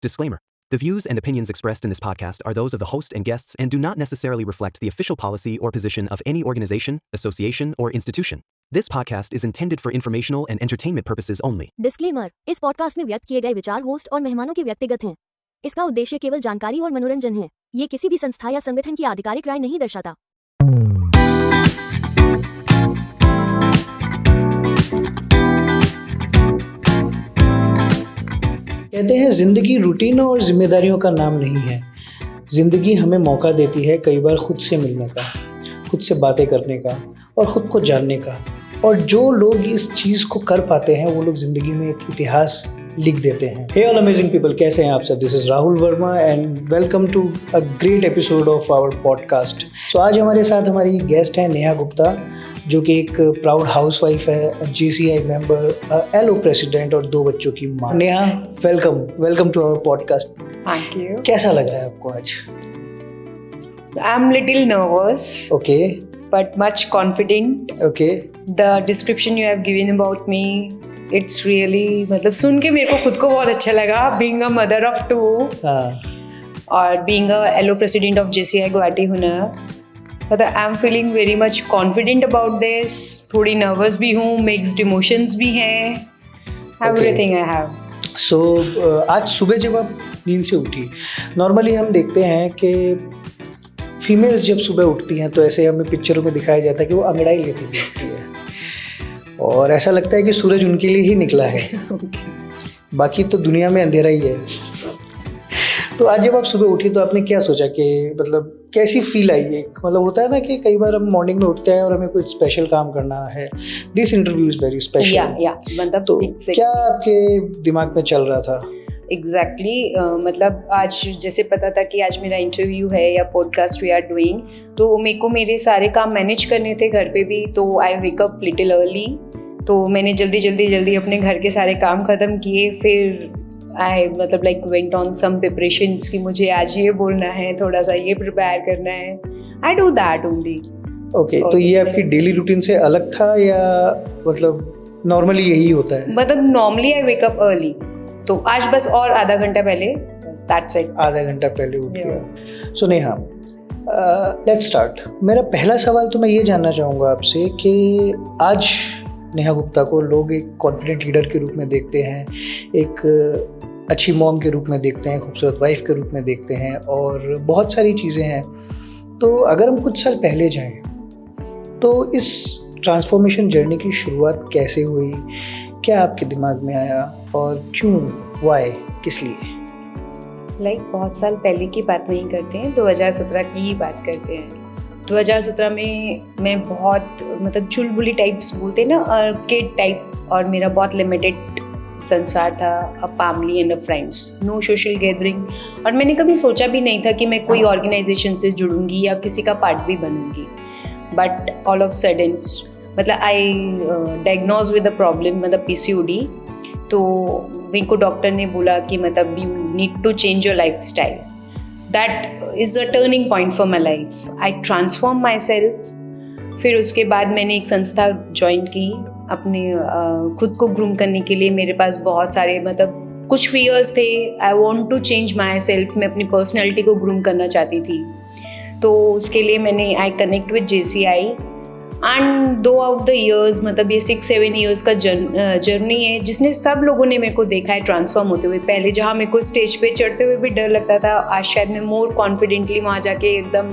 Disclaimer. The views and opinions expressed in this podcast are those of the host and guests and do not necessarily reflect the official policy or position of any organization, association, or institution. This podcast is intended for informational and entertainment purposes only. Disclaimer, इस podcast में व्यक्त किए गए विचार host और मेहमानों के व्यक्तिगत हैं। इसका उद्देश्य केवल जानकारी और मनोरंजन है। ये किसी भी संस्था या संगठन की आधिकारिक राय नहीं दर्शाता। कहते हैं जिंदगी रूटीन और जिम्मेदारियों का नाम नहीं है। जिंदगी हमें मौका देती है कई बार खुद से मिलने का, खुद से बातें करने का और खुद को जानने का। और जो लोग इस चीज़ को कर पाते हैं वो लोग ज़िंदगी में एक इतिहास लिख देते हैं। हे ऑल अमेजिंग पीपल, कैसे हैं आप सब? This is Rahul Verma and welcome to a great episode of our podcast. So आज हमारे साथ हमारी गेस्ट हैं नेहा गुप्ता, जो कि एक प्राउड हाउसवाइफ है, JCI मेंबर, LO प्रेसिडेंट और 2 बच्चों की माँ। Neha, welcome to our podcast. Thank you. कैसा लग रहा है आपको आज? I'm little nervous, okay but much confident. Okay The description you have given about me, it's really मतलब सुन के मेरे को खुद को बहुत अच्छा लगा. Being a mother of 2 हाँ और being a LO president of JCI Guwahati Hunar, मतलब I'm feeling very much confident about this. थोड़ी nervous भी हूँ, mixed emotions भी हैं. Everything I have. सो आज सुबह जब आप नींद से उठी, नॉर्मली हम देखते हैं कि फीमेल्स जब सुबह उठती हैं तो ऐसे हमें पिक्चरों में दिखाया जाता है कि वो अंगड़ाई लेती हुई उठती है और ऐसा लगता है कि सूरज उनके लिए ही निकला है, बाकी तो दुनिया में अंधेरा ही है। तो आज जब आप सुबह उठी तो आपने क्या सोचा कि मतलब कैसी फील आई? एक मतलब होता है ना कि कई बार हम मॉर्निंग में उठते हैं और हमें कुछ स्पेशल काम करना है। This interview is very special. मतलब तो क्या आपके दिमाग में चल रहा था? एग्जैक्टली मतलब आज जैसे पता था कि आज मेरा इंटरव्यू है या पॉडकास्ट वी आर डूइंग, तो मेरे को मेरे सारे काम मैनेज करने थे घर पे भी। तो आई वेक अप लिटिल अर्ली, तो मैंने जल्दी अपने घर के सारे काम ख़त्म किए। फिर आई मतलब like went on some preparations कि मुझे आज ये बोलना है, थोड़ा सा ये प्रिपेयर करना है। I do that only. Okay, तो ये आपकी डेली रूटीन से अलग था या मतलब नॉर्मली यही होता है? मतलब normally I wake up early, तो आज बस और आधा घंटा पहले, दैट्स इट। आधा घंटा पहले उठ गया। सो नेहा, लेट्स स्टार्ट। मेरा पहला सवाल तो मैं ये जानना चाहूँगा आपसे कि आज नेहा गुप्ता को लोग एक कॉन्फिडेंट लीडर के रूप में देखते हैं, एक अच्छी मॉम के रूप में देखते हैं, खूबसूरत वाइफ के रूप में देखते हैं और बहुत सारी चीज़ें हैं। तो अगर हम कुछ साल पहले जाएं तो इस ट्रांसफॉर्मेशन जर्नी की शुरुआत कैसे हुई? क्या आपके दिमाग में आया और क्यों, वाई, किस लिए? लाइक बहुत साल पहले की बात नहीं करते हैं, 2017 की ही बात करते हैं। 2017 में मैं बहुत मतलब चुलबुली टाइप्स बोलते हैं ना, किड टाइप, और मेरा बहुत लिमिटेड संसार था, a family and a friends, no social gathering. और मैंने कभी सोचा भी नहीं था कि मैं कोई ऑर्गेनाइजेशन से जुड़ूंगी या किसी का पार्ट भी बनूंगी। बट ऑल ऑफ सडन मतलब आई डायग्नोज विद अ प्रॉब्लम, मतलब PCOD। तो मेरे को डॉक्टर ने बोला कि मतलब you need to change your lifestyle. That is a turning point for my life. I transform myself. फिर उसके बाद मैंने एक संस्था ज्वाइन की अपने खुद को ग्रूम करने के लिए। मेरे पास बहुत सारे मतलब कुछ फियर्स थे। I want to change myself. मैं अपनी पर्सनैलिटी को ग्रूम करना चाहती थी। तो उसके लिए मैंने I connect with JCI and 2 out the years, मतलब ये 6-7 ईयर्स का जर्नी है जिसने सब लोगों ने मेरे को देखा है ट्रांसफॉर्म होते हुए। पहले जहाँ मेरे को स्टेज पे चढ़ते हुए भी डर लगता था, आज शायद मैं मोर कॉन्फिडेंटली वहाँ जाके एकदम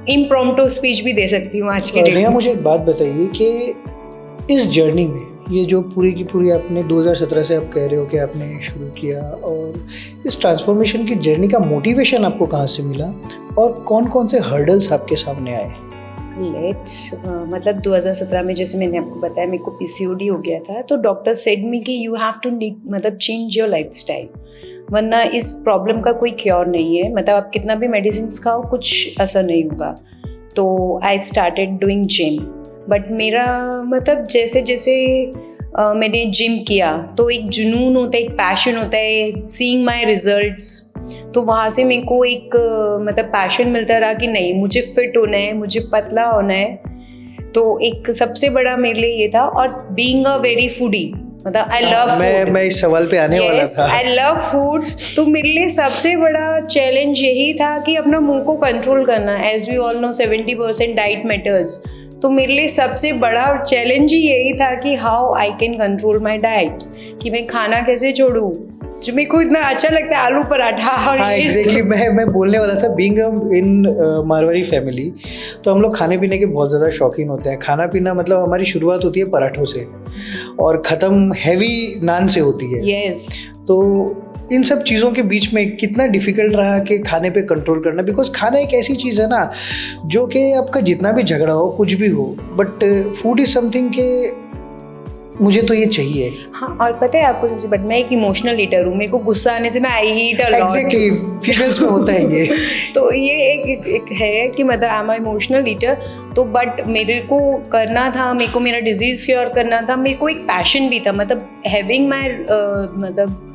इम्प्रॉम्प्टू स्पीच भी दे सकती हूँ आज की डेट में। मुझे एक बात बताइए कि इस जर्नी में ये जो पूरी की पूरी आपने 2017 से आप कह रहे हो कि आपने शुरू किया, और इस ट्रांसफॉर्मेशन की जर्नी का मोटिवेशन आपको कहाँ से मिला और कौन कौन से हर्डल्स आपके सामने आए? मतलब 2017 में जैसे मैंने आपको बताया मेरे को PCOD हो गया था। तो डॉक्टर सेड मी कि यू हैव टू मतलब चेंज योर लाइफ स्टाइल, वरना इस प्रॉब्लम का कोई क्योर नहीं है। मतलब आप कितना भी मेडिसिन खाओ, कुछ असर नहीं होगा। तो I started doing gym. But मेरा मतलब जैसे जैसे मैंने जिम किया तो एक जुनून होता है, एक पैशन होता है, सीइंग माय रिजल्ट्स। तो वहाँ से मेरे को एक मतलब पैशन मिलता रहा कि नहीं, मुझे फिट होना है, मुझे पतला होना है। तो एक सबसे बड़ा मेरे लिए ये था। और बीइंग अ वेरी फूडी, मतलब आई लव फूड। मैं इस सवाल पे आने वाला था। I love food. तो मेरे लिए सबसे बड़ा चैलेंज यही था कि अपना मुंह को कंट्रोल करना। As we all know 70% diet matters. तो मेरे लिए सबसे बड़ा चैलेंज ही यही था कि how I can control my diet, कि मैं खाना कैसे छोड़ूं जो मेरे को इतना अच्छा लगता है, आलू पराठा। और हाँ एग्जैक्टली, मैं बोलने वाला था, बीइंग इन मारवाड़ी फैमिली, तो हम लोग खाने पीने के बहुत ज़्यादा शौकीन होते हैं। खाना पीना मतलब हमारी शुरुआत होती है पराठों से और ख़त्म हैवी नान से होती है। यस। तो इन सब चीज़ों के बीच में कितना डिफ़िकल्ट रहा कि खाने पे कंट्रोल करना, बिकॉज खाना एक ऐसी चीज़ है ना जो कि आपका जितना भी झगड़ा हो कुछ भी हो, बट फूड इज़ समथिंग के मुझे तो ये चाहिए। हाँ, और पता है आपको सबसे बड़ा, मैं एक इमोशनल ईटर हूँ। मेरे को गुस्सा आने से ना I heat a lot. Exactly, females में होता है ये। तो ये एक है कि मतलब आई एम इमोशनल ईटर। तो बट मेरे को करना था, मेरे को मेरा डिजीज़ क्योर करना था, मेरे को एक पैशन भी था, मतलब हैविंग माई मतलब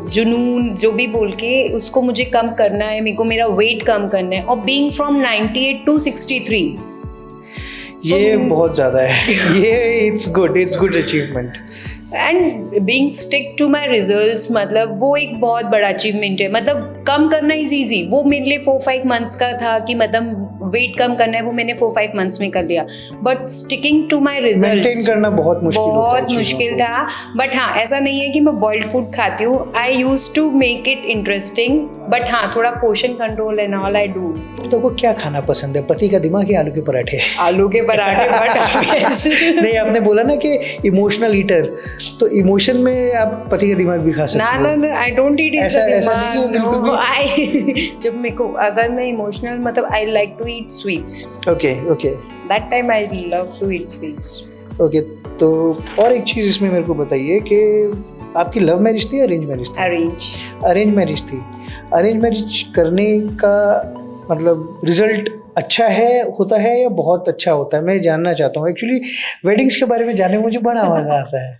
जुनून जो भी बोल के उसको मुझे कम करना है, मेरे को मेरा वेट कम करना है। और बीइंग फ्रॉम 98 to 63 ये बहुत ज़्यादा है। ये it's good achievement. And being stick to my results, मतलब वो एक बहुत बड़ा अचीवमेंट है। मतलब कम करना इज ईजी, वो मेरे लिए 4-5 मंथ्स का था कि मतलब वेट कम करना है, वो मैंने 4-5 मंथ्स में कर लिया। But sticking to my results maintain करना बहुत मुश्किल था। बट हाँ, ऐसा नहीं है कि मैं बॉइल्ड फूड खाती हूँ। I use to make it interesting, but हाँ थोड़ा portion control and all I do. तो को क्या खाना पसंद है, पति का दिमाग या आलू के पराठे? आलू के पराठे। बट नहीं, आपने बोला ना कि इमोशनल ईटर, तो इमोशन में आप पति का दिमाग भी खा सकते हो। ना, आई डोंट ईट इट। ऐसा नहीं है बिल्कुल भी। जब मेरे को अगर मैं इमोशनल, मतलब I like to eat sweets. Okay that time I love to eat sweets. Okay, तो और एक चीज़ इसमें मेरे को बताइए कि आपकी लव मैरिज थी या अरेंज मैरिज थी? अरेंज मैरिज थी। अरेंज मैरिज करने का मतलब रिजल्ट अच्छा होता है या बहुत अच्छा होता है? मैं जानना चाहता हूँ एक्चुअली। वेडिंग्स के बारे में जानने में मुझे बड़ा मजा आता है।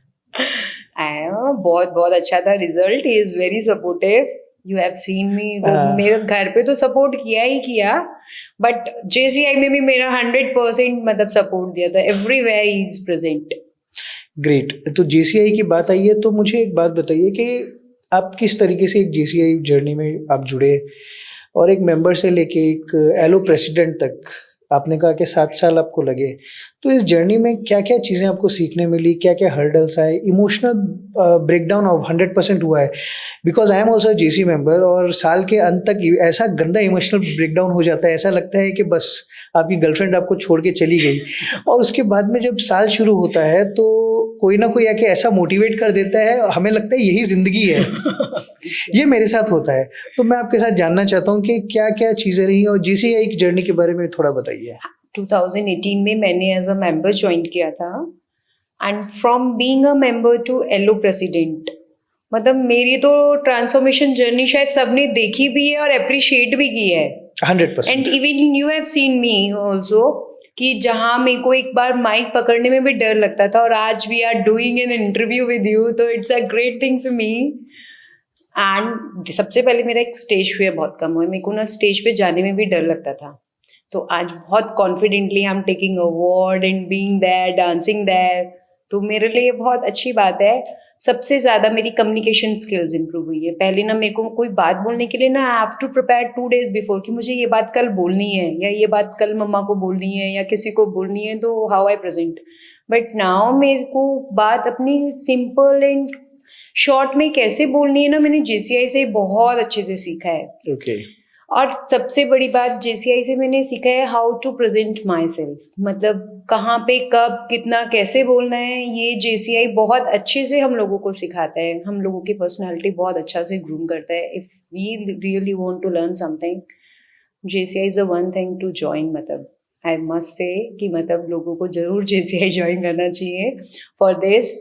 बहुत अच्छा था result. He is very supportive. You have seen मी। मेरे घर पे तो सपोर्ट किया, बट JCI में भी मेरा 100% मतलब सपोर्ट दिया था। Everywhere he is present. Great. तो JCI की बात आई है तो मुझे एक बात बताइए कि आप किस तरीके से एक JCI जर्नी में आप जुड़े, और एक मेंबर से लेके एक एलो प्रेसिडेंट तक आपने कहा कि 7 साल आपको लगे। तो इस जर्नी में क्या क्या चीज़ें आपको सीखने मिली, क्या क्या हर्डल्स आए? इमोशनल ब्रेकडाउन ऑफ 100% हुआ है, because I am also JC member, और साल के अंत तक ऐसा गंदा इमोशनल ब्रेकडाउन हो जाता है, ऐसा लगता है कि बस आपकी गर्लफ्रेंड आपको छोड़ के चली गई। और उसके बाद में जब साल शुरू होता है तो कोई ना कोई आके ऐसा मोटिवेट कर देता है, हमें लगता है यही जिंदगी है। ये मेरे साथ होता है। तो मैं आपके साथ जानना चाहता हूँ कि क्या क्या चीज़ें रही, और JCI की जर्नी के बारे में थोड़ा बताइए। 2018 में मैंने एज अ मेंबर ज्वाइन किया था, and from being a member to LO president, मतलब मेरी तो ट्रांसफॉर्मेशन जर्नी शायद सबने देखी भी है और अप्रिशिएट भी की है 100%। And even you have seen me also, कि जहाँ मेरे को एक बार माइक पकड़ने में भी डर लगता था, और आज we are doing an interview with you, तो it's a great thing for me. And सबसे पहले मेरा एक स्टेज पे बहुत कम हुआ, मेरे को ना स्टेज पे जाने में भी डर लगता था। तो आज बहुत confidently I am taking award and being there, dancing there, तो मेरे लिए बहुत अच्छी बात है। सबसे ज़्यादा मेरी कम्युनिकेशन स्किल्स इंप्रूव हुई है। पहले ना मेरे को कोई बात बोलने के लिए ना I have to prepare 2 days before कि मुझे ये बात कल बोलनी है, या ये बात कल मम्मा को बोलनी है, या किसी को बोलनी है, तो how I present. But now मेरे को बात अपनी सिंपल एंड शॉर्ट में कैसे बोलनी है ना, मैंने JCI से बहुत अच्छे से सीखा है। ओके। और सबसे बड़ी बात JCI से मैंने सीखा है how to present myself, मतलब कहाँ पे कब कितना कैसे बोलना है, ये JCI बहुत अच्छे से हम लोगों को सिखाता है, हम लोगों की पर्सनालिटी बहुत अच्छा से ग्रूम करता है। If we really want to learn something, JCI is a one thing to join. मतलब आई मस्ट से कि मतलब लोगों को ज़रूर JCI ज्वाइन करना चाहिए फॉर दिस।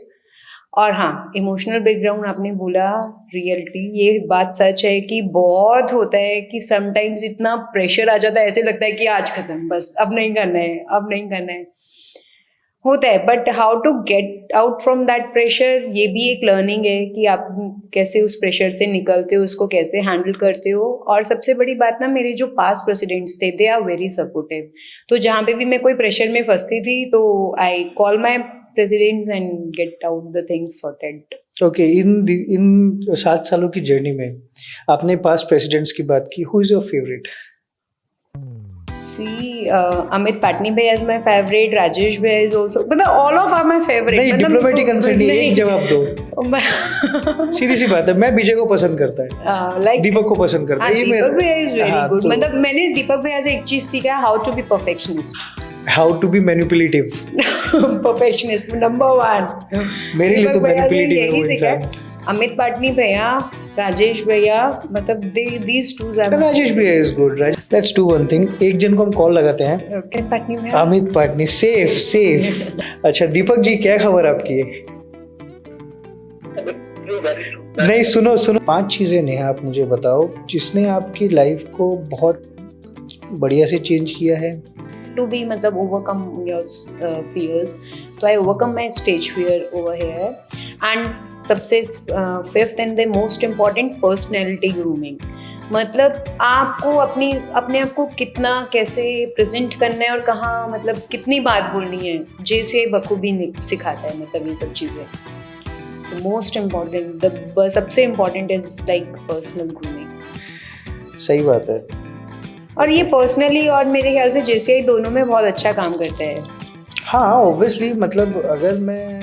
और हाँ, इमोशनल बैकग्राउंड आपने बोला, रियलिटी ये बात सच है कि बहुत होता है कि समटाइम्स इतना प्रेशर आ जाता है, ऐसे लगता है कि आज खत्म, बस अब नहीं करना है, अब नहीं करना है, होता है। But how to get out from that pressure, ये भी एक लर्निंग है कि आप कैसे उस प्रेशर से निकलते हो, उसको कैसे हैंडल करते हो। और सबसे बड़ी बात ना, मेरे जो पास्ट प्रेसिडेंट्स थे दे आर वेरी सपोर्टिव। तो जहाँ पे भी मैं कोई प्रेशर में फंसती थी तो I call my presidents and get out the things sorted. Okay, इन 7 सालों की जर्नी में आपने पास्ट प्रेसिडेंट्स की बात की, who is your favourite? See, Amit Patni bhai is my favorite. Rajesh bhai is also. But all of are my favorite. नहीं, diplomatic answer नहीं, एक जवाब दो. सीधी सी बात है, मैं विजय को पसंद करता है, like दीपक को पसंद करता है. दीपक भैया is very good. तो मतलब मैंने दीपक भैया से एक चीज सीखा, how to be perfectionist. How to be manipulative. Perfectionist number 1. मेरे लिए तो दीपक भैया से मैनिपुलेटिव है वो यही सीखा इंसान. है. अमित पाटनी भैया, राजेश भैया, मतलब these two are. राजेश भैया is good. Let's do one thing, एक जन को हम कॉल लगाते हैं. अमित पाटनी भैया. अमित पाटनी, सेफ. अच्छा दीपक जी, क्या खबर आपकी? नहीं, सुनो 5 चीजें नेहा आप मुझे बताओ जिसने आपकी लाइफ को बहुत बढ़िया से चेंज किया है. To be मतलब overcome your fears. तो I overcome my stage fear over here. And सबसे 5th and the most important, personality grooming. मतलब आपको अपने आप को कितना कैसे प्रेजेंट करना है और कहाँ मतलब कितनी बात बोलनी है, जैसे बखूबी सिखाता है मतलब ये सब चीज़ें. मोस्ट इम्पॉर्टेंट, सबसे important is like personal grooming. सही बात है. और ये पर्सनली और मेरे ख्याल से जैसे ही दोनों में बहुत अच्छा काम करता है. हाँ ऑब्वियसली, मतलब अगर मैं